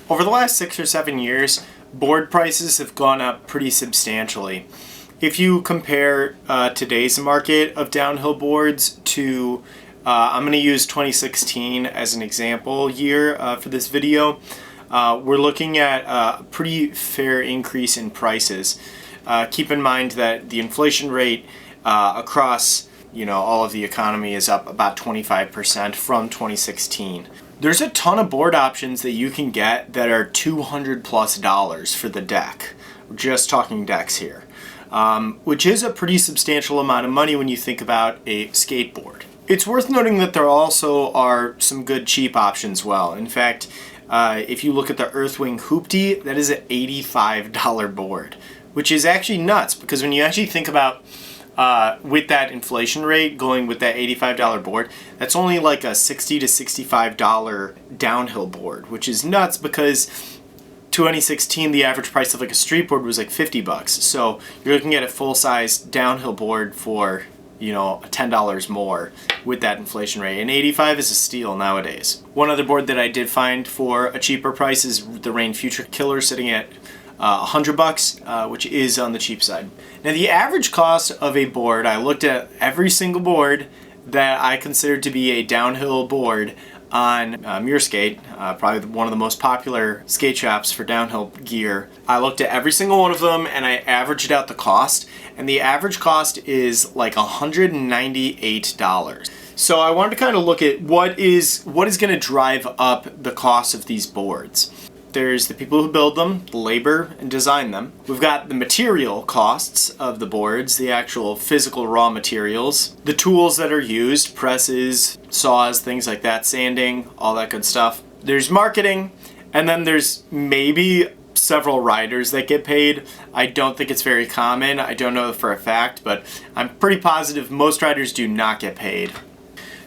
Over the last 6 or 7 years, board prices have gone up pretty substantially. If you compare today's market of downhill boards to, I'm going to use 2016 as an example year for this video, we're looking at a pretty fair increase in prices. Keep in mind that the inflation rate across all of the economy is up about 25% from 2016. There's a ton of board options that you can get that are $200+ for the deck. We're just talking decks here, which is a pretty substantial amount of money when you think about a skateboard. It's worth noting that there also are some good cheap options as well. In fact, if you look at the Earthwing Hoopty, that is an $85 board, which is actually nuts because when you actually think about with that inflation rate going with that $85 board, that's only like a $60 to $65 downhill board, which is nuts because 2016 the average price of like a street board was like $50. So you're looking at a full-size downhill board for $10 more with that inflation rate, and 85 is a steal nowadays. One other board that I did find for a cheaper price is the Rain Future Killer, sitting at $100, which is on the cheap side. Now the average cost of a board, I looked at every single board that I considered to be a downhill board on Muirskate, probably one of the most popular skate shops for downhill gear. I looked at every single one of them and I averaged out the cost, and the average cost is like $198. So I wanted to kind of look at what is going to drive up the cost of these boards. There's the people who build them, the labor, and design them. We've got the material costs of the boards, the actual physical raw materials, the tools that are used, presses, saws, things like that, sanding, all that good stuff. There's marketing, and then there's maybe several riders that get paid. I don't think it's very common. I don't know for a fact, but I'm pretty positive most riders do not get paid.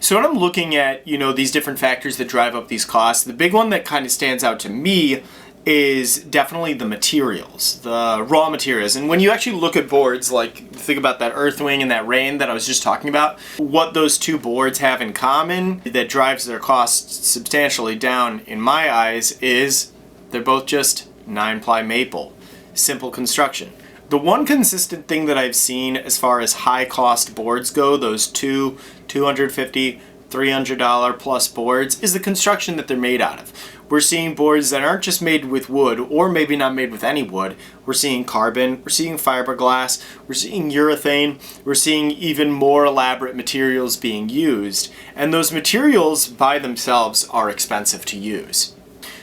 So when I'm looking at, these different factors that drive up these costs, the big one that kind of stands out to me is definitely the materials, the raw materials. And when you actually look at boards, like think about that Earthwing and that Rain that I was just talking about, what those two boards have in common that drives their costs substantially down in my eyes is they're both just 9-ply maple, simple construction. The one consistent thing that I've seen as far as high cost boards go, those $250, $300 plus boards, is the construction that they're made out of. We're seeing boards that aren't just made with wood, or maybe not made with any wood. We're seeing carbon, we're seeing fiberglass, we're seeing urethane, we're seeing even more elaborate materials being used. And those materials by themselves are expensive to use.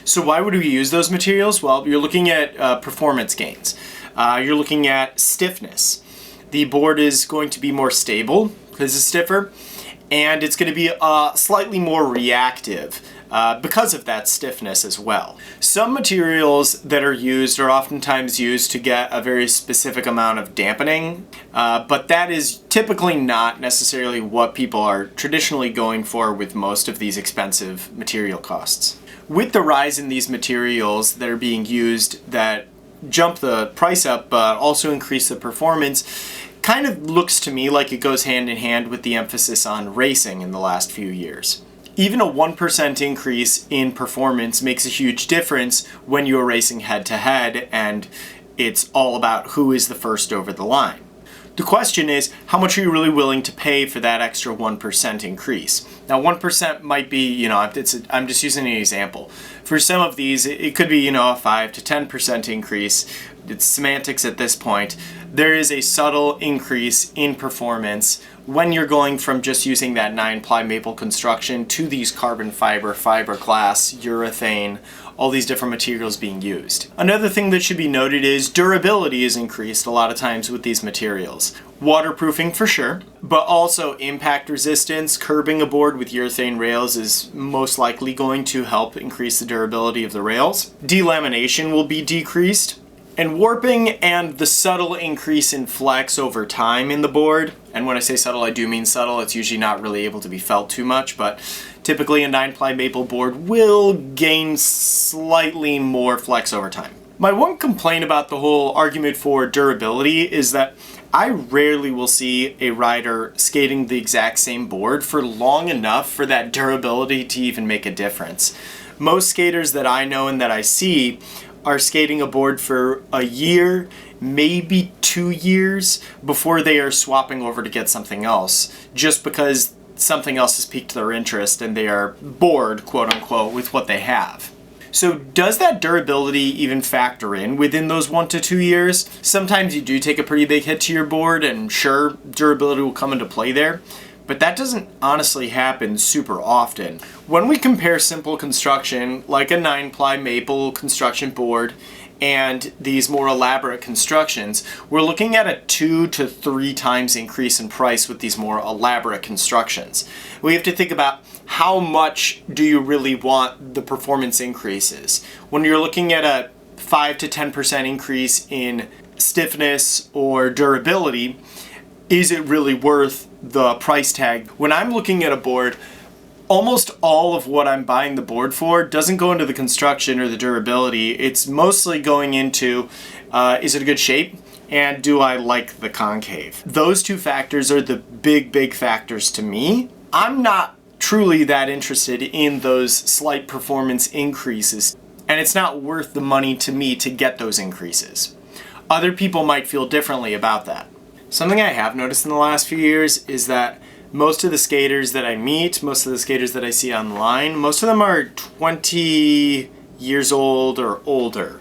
So why would we use those materials? Well, you're looking at performance gains. You're looking at stiffness. The board is going to be more stable because it's stiffer, and it's going to be slightly more reactive because of that stiffness as well. Some materials that are used are oftentimes used to get a very specific amount of dampening, but that is typically not necessarily what people are traditionally going for with most of these expensive material costs. With the rise in these materials that are being used that jump the price up but also increase the performance, kind of looks to me like it goes hand in hand with the emphasis on racing in the last few years. Even a 1% increase in performance makes a huge difference when you're racing head to head and it's all about who is the first over the line. The question is, how much are you really willing to pay for that extra 1% increase? Now 1% might be, I'm just using an example. For some of these, it could be, a 5 to 10% increase. It's semantics at this point. There is a subtle increase in performance when you're going from just using that 9-ply maple construction to these carbon fiber, fiberglass, urethane, all these different materials being used. Another thing that should be noted is durability is increased a lot of times with these materials. Waterproofing for sure, but also impact resistance. Curbing a board with urethane rails is most likely going to help increase the durability of the rails. Delamination will be decreased. And warping and the subtle increase in flex over time in the board, and when I say subtle, I do mean subtle, it's usually not really able to be felt too much, but typically a 9-ply maple board will gain slightly more flex over time. My one complaint about the whole argument for durability is that I rarely will see a rider skating the exact same board for long enough for that durability to even make a difference. Most skaters that I know and that I see are skating a board for a year, maybe 2 years before they are swapping over to get something else, just because something else has piqued their interest and they are bored, quote unquote, with what they have. So does that durability even factor in within those 1 to 2 years? Sometimes you do take a pretty big hit to your board, and sure, durability will come into play there, but that doesn't honestly happen super often. When we compare simple construction, like a 9-ply maple construction board, and these more elaborate constructions, we're looking at a 2 to 3 times increase in price with these more elaborate constructions. We have to think about how much do you really want the performance increases. When you're looking at a 5 to 10% increase in stiffness or durability, is it really worth the price tag? When I'm looking at a board, almost all of what I'm buying the board for doesn't go into the construction or the durability. It's mostly going into, is it a good shape? And do I like the concave? Those two factors are the big factors to me. I'm not truly that interested in those slight performance increases, and it's not worth the money to me to get those increases. Other people might feel differently about that. Something I have noticed in the last few years is that most of the skaters that I meet, most of the skaters that I see online, most of them are 20 years old or older.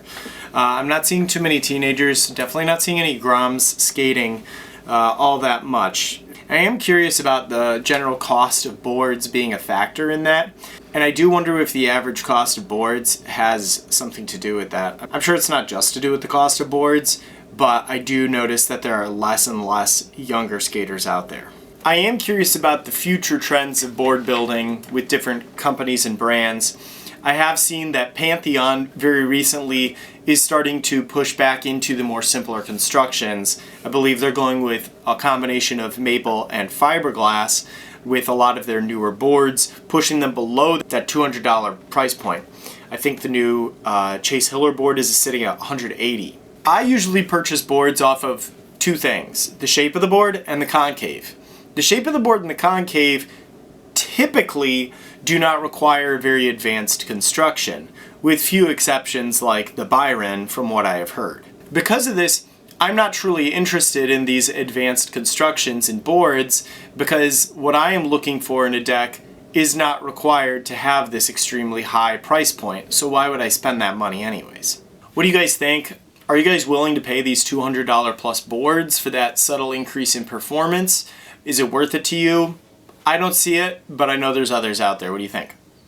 I'm not seeing too many teenagers, definitely not seeing any groms skating all that much. I am curious about the general cost of boards being a factor in that, and I do wonder if the average cost of boards has something to do with that. I'm sure it's not just to do with the cost of boards, but I do notice that there are less and less younger skaters out there. I am curious about the future trends of board building with different companies and brands. I have seen that Pantheon very recently is starting to push back into the more simpler constructions. I believe they're going with a combination of maple and fiberglass with a lot of their newer boards, pushing them below that $200 price point. I think the new Chase Hiller board is sitting at $180. I usually purchase boards off of two things: the shape of the board and the concave. The shape of the board and the concave typically do not require very advanced construction, with few exceptions like the Byron, from what I have heard. Because of this, I'm not truly interested in these advanced constructions in boards, because what I am looking for in a deck is not required to have this extremely high price point, so why would I spend that money anyways? What do you guys think? Are you guys willing to pay these $200 plus boards for that subtle increase in performance? Is it worth it to you? I don't see it, but I know there's others out there. What do you think?